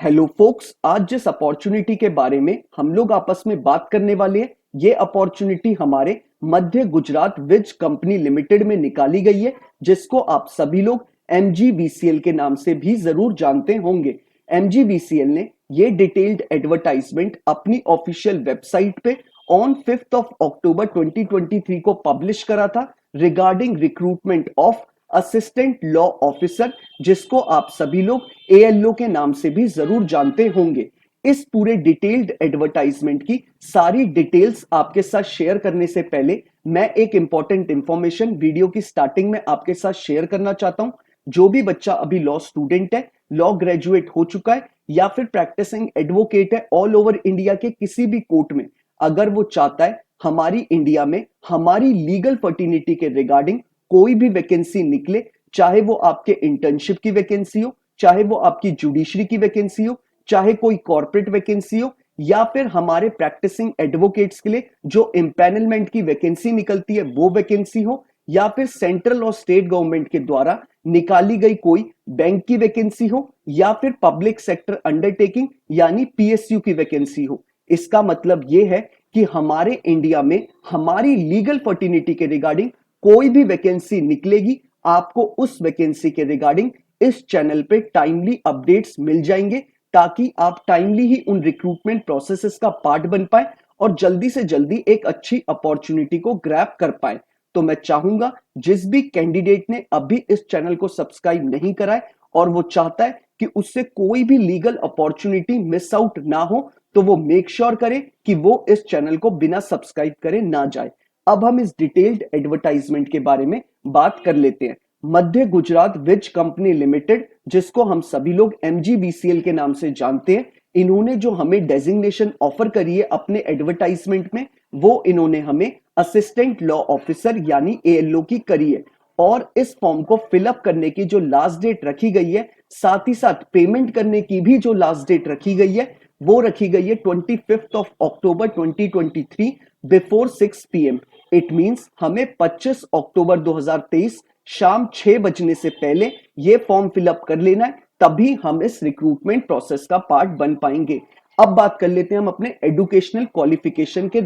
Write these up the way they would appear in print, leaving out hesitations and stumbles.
Hello focus, आज जिस opportunity के बारे में हम लोग आपस में बात करने वाले हैं, ये अपॉर्चुनिटी हमारे मध्य गुजरात विज कंपनी लिमिटेड में निकाली गई है, जिसको आप सभी लोग एमजीवीसीएल के नाम से भी जरूर जानते होंगे। एमजीवीसीएल ने ये डिटेल्ड एडवर्टाइजमेंट अपनी ऑफिशियल वेबसाइट पे ऑन 5th ऑफ अक्टूबर 2023 को पब्लिश करा था regarding recruitment of assistant law officer, जिसको आप सभी लोग एएलओ के नाम से भी जरूर जानते होंगे। इस पूरे डिटेल्ड एडवर्टाइजमेंट की सारी डिटेल्स आपके साथ शेयर करने से पहले मैं एक इंपॉर्टेंट इंफॉर्मेशन वीडियो की स्टार्टिंग में आपके साथ शेयर करना चाहता हूं। जो भी बच्चा अभी लॉ स्टूडेंट है, लॉ ग्रेजुएट हो चुका है या फिर प्रैक्टिसिंग एडवोकेट है ऑल ओवर इंडिया के किसी भी कोर्ट में, अगर वो चाहता है हमारी इंडिया में हमारी लीगल फर्टिनिटी के रिगार्डिंग कोई भी वैकेंसी निकले, चाहे वो आपके इंटर्नशिप की वैकेंसी हो, चाहे वो आपकी जुडिशरी की वैकेंसी हो, चाहे कोई कॉर्पोरेट वैकेंसी हो, या फिर हमारे प्रैक्टिसिंग एडवोकेट्स के लिए जो इम्पैनलमेंट की वैकेंसी निकलती है वो वैकेंसी हो, या फिर सेंट्रल और स्टेट गवर्नमेंट के द्वारा निकाली गई कोई बैंक की वैकेंसी हो, या फिर पब्लिक सेक्टर अंडरटेकिंग यानी पीएसयू की वैकेंसी हो। इसका मतलब यह है कि हमारे इंडिया में हमारी लीगल फर्टिनिटी के रिगार्डिंग कोई भी वैकेंसी निकलेगी, आपको उस वैकेंसी के रिगार्डिंग इस चैनल पे टाइमली अपडेट्स मिल जाएंगे, ताकि आप टाइमली ही उन रिक्रूटमेंट प्रोसेसेस का पार्ट बन पाए और जल्दी से जल्दी एक अच्छी अपॉर्चुनिटी को ग्रैब कर पाए। तो मैं चाहूंगा जिस भी कैंडिडेट ने अभी इस चैनल को सब्सक्राइब नहीं करा है और वो चाहता है कि उससे कोई भी लीगल अपॉर्चुनिटी मिस आउट ना हो, तो वो मेक श्योर करे कि वो इस चैनल को बिना सब्सक्राइब करे ना जाए। अब हम इस डिटेल्ड एडवर्टाइजमेंट के बारे में बात कर लेते हैं। मध्य गुजरात विज कंपनी लिमिटेड, जिसको हम सभी लोग एमजीवीसीएल के नाम से जानते हैं, इन्होंने जो हमें डेजिग्नेशन ऑफर करी है अपने एडवर्टाइजमेंट में, वो इन्होंने हमें असिस्टेंट लॉ ऑफिसर यानी एएलओ की करी है। और इस फॉर्म को फिलअप करने की जो लास्ट डेट रखी गई है, साथ ही साथ पेमेंट करने की भी जो लास्ट डेट रखी गई है, वो रखी गई है 25th of October 2023 before 6 PM। It means हमें 25 अक्टूबर 2023 शाम 6 बजने से पहले ये फॉर्म फिलअप कर लेना है, तभी हम इस रिक्रूटमेंट प्रोसेस का पार्ट बन पाएंगे। अब बात कर लेते हैं हम अपने एजुकेशनल क्वालिफिकेशन के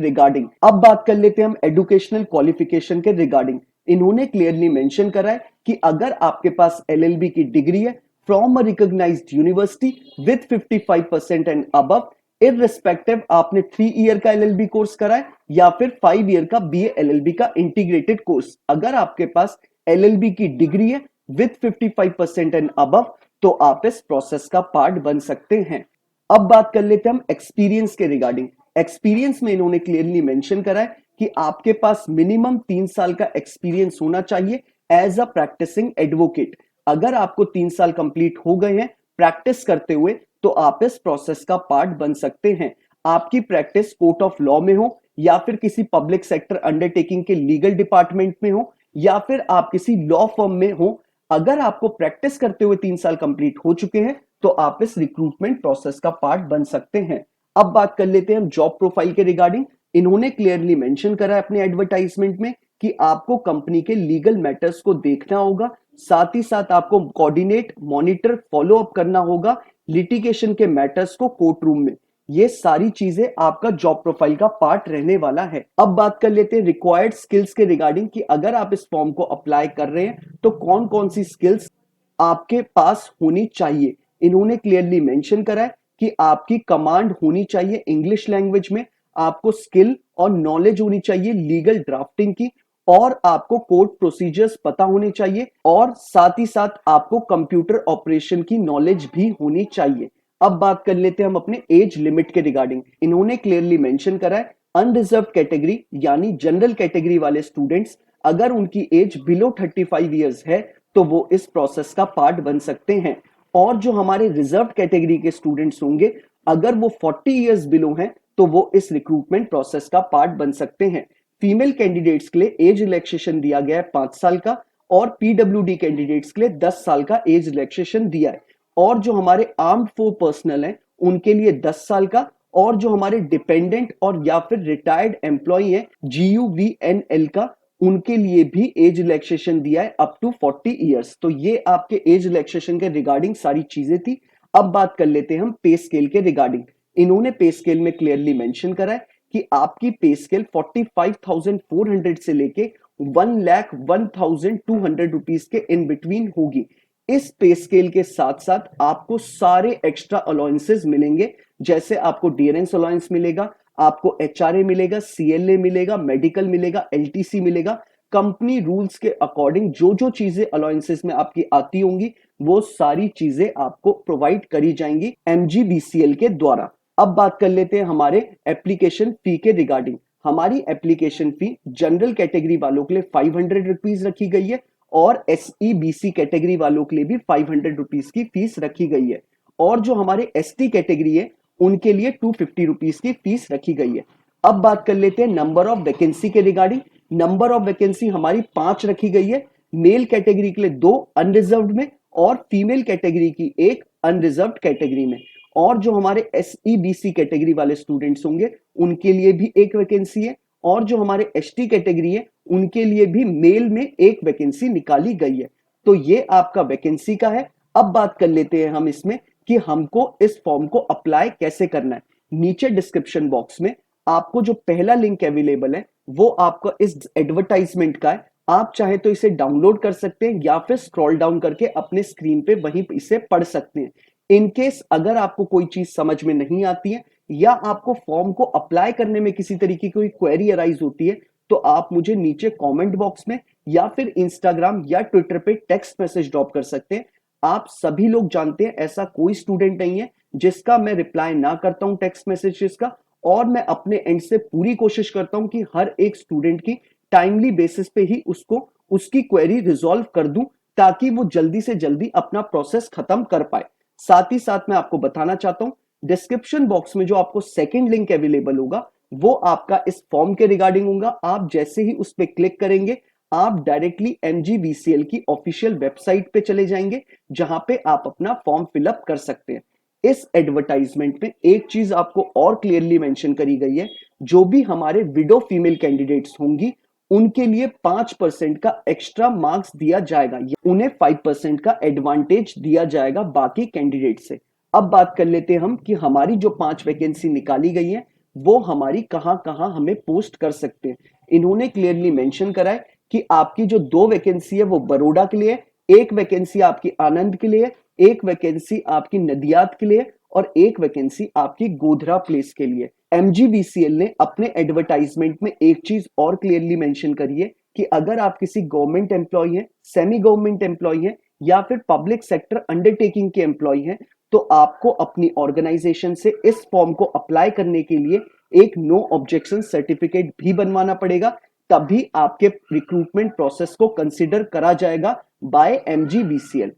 रिगार्डिंग। इन्होंने क्लियरली मेंशन करा है कि अगर आपके पास एलएलबी की डिग्री है from a recognized university with 55% and above, irrespective आपने 3 ईयर का एलएलबी कोर्स करा है या फिर 5 ईयर का बीए एलएलबी का इंटीग्रेटेड कोर्स, अगर आपके पास एलएलबी की डिग्री है विद 55% एंड अबव, तो आप इस प्रोसेस का पार्ट बन सकते हैं। अब बात कर लेते हैं हम एक्सपीरियंस के रिगार्डिंग। एक्सपीरियंस में इन्होंने क्लियरली मेंशन करा है कि आपके पास मिनिमम 3 साल का एक्सपीरियंस होना चाहिए एज अ प्रैक्टिसिंग एडवोकेट। अगर आपको 3 साल कंप्लीट हो गए हैं प्रैक्टिस करते हुए, तो आप इस प्रोसेस का पार्ट बन सकते हैं। आपकी प्रैक्टिस कोर्ट ऑफ लॉ में हो, या फिर किसी पब्लिक सेक्टर अंडरटेकिंग के लीगल डिपार्टमेंट में हो, या फिर आप किसी लॉ फर्म में हो, अगर आपको प्रैक्टिस करते हुए 3 साल कंप्लीट हो चुके हैं, तो आप इस रिक्रूटमेंट प्रोसेस का पार्ट बन सकते हैं। अब बात कर लेते हैं हम जॉब प्रोफाइल के रिगार्डिंग। इन्होंने क्लियरली मेंशन करा है अपने एडवर्टाइजमेंट में कि आपको कंपनी के लीगल मैटर्स को देखना होगा, साथ ही साथ आपको कोऑर्डिनेट, मॉनिटर, फॉलो अप करना होगा लिटिगेशन के मैटर्स को कोर्ट रूम में। ये सारी चीजें आपका जॉब प्रोफाइल का पार्ट रहने वाला है। अब बात कर लेते हैं रिक्वायर्ड स्किल्स के रिगार्डिंग कि अगर आप इस फॉर्म को अप्लाई कर रहे हैं तो कौन कौन सी स्किल्स आपके पास होनी चाहिए। इन्होंने क्लियरली मेंशन करा है कि आपकी कमांड होनी चाहिए इंग्लिश लैंग्वेज में, आपको स्किल और नॉलेज होनी चाहिए लीगल ड्राफ्टिंग की, और आपको कोर्ट प्रोसीजर्स पता होने चाहिए, और साथ ही साथ आपको कंप्यूटर ऑपरेशन की नॉलेज भी होनी चाहिए। अब बात कर लेते हैं हम अपने एज लिमिट के रिगार्डिंग। इन्होंने क्लियरली मेंशन करा है अनरिजर्व कैटेगरी यानी जनरल कैटेगरी वाले स्टूडेंट्स, अगर उनकी एज बिलो 35 ईयर्स है तो वो इस प्रोसेस का पार्ट बन सकते हैं। और जो हमारे रिजर्व कैटेगरी के स्टूडेंट्स होंगे, अगर वो 40 ईयर्स बिलो हैं, तो वो इस रिक्रूटमेंट प्रोसेस का पार्ट बन सकते हैं। फीमेल कैंडिडेट्स के लिए एज रिलैक्सेशन दिया गया है 5 साल का, और पीडब्ल्यूडी कैंडिडेट्स के लिए 10 साल का एज रिलैक्सेशन दिया है। और जो हमारे आर्म्ड फोर्स पर्सनल हैं उनके लिए 10 साल का, और जो हमारे डिपेंडेंट और या फिर रिटायर्ड एम्प्लॉय हैं जीयूवीएनएल का, उनके लिए भी एज रिलैक्सेशन दिया है अप टू 40 ईयर्स। तो ये आपके एज रिलैक्सेशन के रिगार्डिंग सारी चीजें थी। अब बात कर लेते हैं हम पे स्केल के रिगार्डिंग। इन्होंने पे स्केल में क्लियरली मेंशन करा है कि आपकी पे स्केल 45,400 से लेके 1,01,200 रुपीज के इन बिटवीन होगी। इस पे स्केल के साथ साथ आपको सारे एक्स्ट्रा अलाउंसेस मिलेंगे, जैसे आपको डियरेंस अलाउंस मिलेगा, आपको एचआरए मिलेगा, सीएलए मिलेगा, मेडिकल मिलेगा, एलटीसी मिलेगा। कंपनी रूल्स के अकॉर्डिंग जो जो चीजें अलाउंसेस में आपकी आती होंगी वो सारी चीजें आपको प्रोवाइड करी जाएंगी एमजीबीसीएल के द्वारा। अब बात कर लेते हैं हमारे एप्लीकेशन फी के रिगार्डिंग। हमारी एप्लीकेशन फी जनरल कैटेगरी वालों के लिए 500 रुपीज रखी गई है और एसईबीसी कैटेगरी वालों के लिए भी 500 रुपीज की फीस रखी गई है, और जो हमारे एसटी कैटेगरी है उनके लिए 250 रुपीज की फीस रखी गई है। अब बात कर लेते हैं नंबर ऑफ वैकेंसी के रिगार्डिंग। नंबर ऑफ वैकेंसी हमारी 5 रखी गई है, मेल कैटेगरी के लिए 2 अनरिजर्व्ड में और फीमेल कैटेगरी की 1 अनरिजर्व्ड कैटेगरी में। और जो हमारे एसईबीसी कैटेगरी वाले स्टूडेंट्स होंगे उनके लिए भी 1 वैकेंसी है, और जो हमारे एसटी कैटेगरी है उनके लिए भी मेल में 1 वैकेंसी निकाली गई है। तो ये आपका वैकेंसी का है। अब बात कर लेते हैं हम इसमें कि हमको इस फॉर्म को अप्लाई कैसे करना है। नीचे डिस्क्रिप्शन बॉक्स में आपको जो पहला लिंक अवेलेबल है वो आपका इस एडवर्टाइजमेंट का है। आप चाहे तो इसे डाउनलोड कर सकते हैं या फिर स्क्रॉल डाउन करके अपने स्क्रीन पे वहीं इसे पढ़ सकते हैं। इन केस अगर आपको कोई चीज समझ में नहीं आती है या आपको फॉर्म को अप्लाई करने में किसी तरीके की कोई क्वेरी अराइज होती है तो आप मुझे नीचे कमेंट बॉक्स में या फिर इंस्टाग्राम या ट्विटर पे टेक्स्ट मैसेज ड्रॉप कर सकते हैं। आप सभी लोग जानते हैं ऐसा कोई स्टूडेंट नहीं है जिसका मैं रिप्लाई ना करता हूं टेक्स्ट मैसेजेस का, और मैं अपने एंड से पूरी कोशिश करता हूं कि हर एक स्टूडेंट की टाइमली बेसिस पे ही उसको उसकी क्वेरी रिजॉल्व कर दूं ताकि वो जल्दी से जल्दी अपना प्रोसेस खत्म कर पाए। साथ ही साथ मैं आपको बताना चाहता हूं डिस्क्रिप्शन बॉक्स में जो आपको सेकंड लिंक अवेलेबल होगा वो आपका इस फॉर्म के रिगार्डिंग होगा। आप जैसे ही उस पर क्लिक करेंगे आप डायरेक्टली एमजीबीसीएल की ऑफिशियल वेबसाइट पे चले जाएंगे जहां पे आप अपना फॉर्म फिलअप कर सकते हैं। इस एडवर्टाइजमेंट में एक चीज आपको और क्लियरली मेंशन करी गई है, जो भी हमारे विडो फीमेल कैंडिडेट्स होंगी उनके लिए 5% का एक्स्ट्रा मार्क्स दिया जाएगा, उन्हें 5% का एडवांटेज दिया जाएगा बाकी कैंडिडेट से। अब बात कर लेते हैं हम कि हमारी जो 5 वैकेंसी निकाली गई है वो हमारी कहां कहां हमें पोस्ट कर सकते हैं। इन्होंने क्लियरली मेंशन करा है कि आपकी जो 2 वैकेंसी है वो बड़ौदा के लिए, 1 वैकेंसी आपकी आनंद के लिए, 1 वैकेंसी आपकी नदियाद के लिए और 1 वैकेंसी आपकी गोधरा प्लेस के लिए। एमजीबीसीएल ने अपने एडवर्टाइजमेंट में एक चीज और क्लियरली मेंशन करी है कि अगर आप किसी गवर्नमेंट एम्प्लॉय हैं, सेमी गवर्नमेंट एम्प्लॉय हैं या फिर पब्लिक सेक्टर अंडरटेकिंग के एम्प्लॉय हैं तो आपको अपनी ऑर्गेनाइजेशन से इस फॉर्म को अप्लाई करने के लिए एक नो ऑब्जेक्शन सर्टिफिकेट भी बनवाना पड़ेगा, तभी आपके रिक्रूटमेंट प्रोसेस को कंसीडर करा जाएगा बाय एमजीबीसीएल।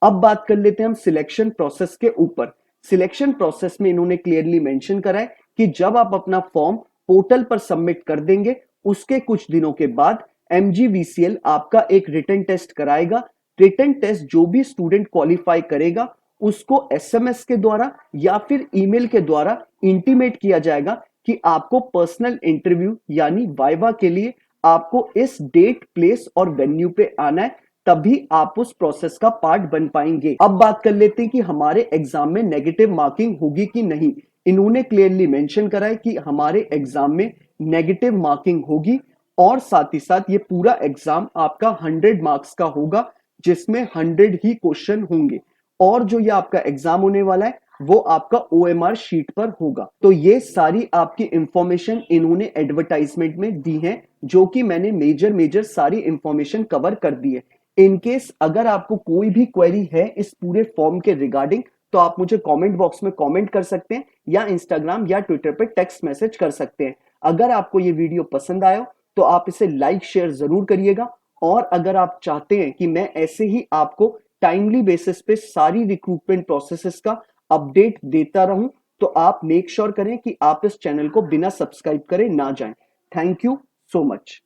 अब बात कर लेते हैं हम सिलेक्शन प्रोसेस के ऊपर। सिलेक्शन प्रोसेस में इन्होंने क्लियरली मेंशन करा है कि जब आप अपना फॉर्म पोर्टल पर सबमिट कर देंगे उसके कुछ दिनों के बाद एमजीबीसीएल आपका एक रिटन टेस्ट कराएगा। रिटन टेस्ट जो भी स्टूडेंट क्वालिफाई करेगा उसको एसएमएस के द्वारा या फिर ईमेल के द्वारा इंटीमेट किया जाएगा कि आपको पर्सनल इंटरव्यू यानी वाइवा के लिए आपको इस डेट, प्लेस और वेन्यू पे आना है, तभी आप उस प्रोसेस का पार्ट बन पाएंगे। अब बात कर लेते हैं कि हमारे एग्जाम में नेगेटिव मार्किंग होगी कि नहीं। इन्होंने क्लियरली मेंशन करा है कि हमारे एग्जाम में नेगेटिव मार्किंग होगी और साथ ही साथ ये पूरा एग्जाम आपका 100 मार्क्स का होगा जिसमें 100 ही क्वेश्चन होंगे, और जो ये आपका एग्जाम होने वाला है वो आपका ओएमआर शीट पर होगा। तो ये सारी आपकी इंफॉर्मेशन इन्होंने एडवर्टाइजमेंट में दी है, जो कि मैंने मेजर सारी इंफॉर्मेशन कवर कर दी है। इनकेस अगर आपको कोई भी क्वेरी है इस पूरे फॉर्म के रिगार्डिंग तो आप मुझे कमेंट बॉक्स में कमेंट कर सकते हैं या इंस्टाग्राम या ट्विटर पे टेक्स्ट मैसेज कर सकते हैं। अगर आपको ये वीडियो पसंद आया तो आप इसे लाइक शेयर जरूर करिएगा, और अगर आप चाहते हैं कि मैं ऐसे ही आपको टाइमली बेसिस पे सारी रिक्रूटमेंट प्रोसेसेस का अपडेट देता रहूं तो आप मेक श्योर करें कि आप इस चैनल को बिना सब्सक्राइब करे ना जाएं। Thank you so much.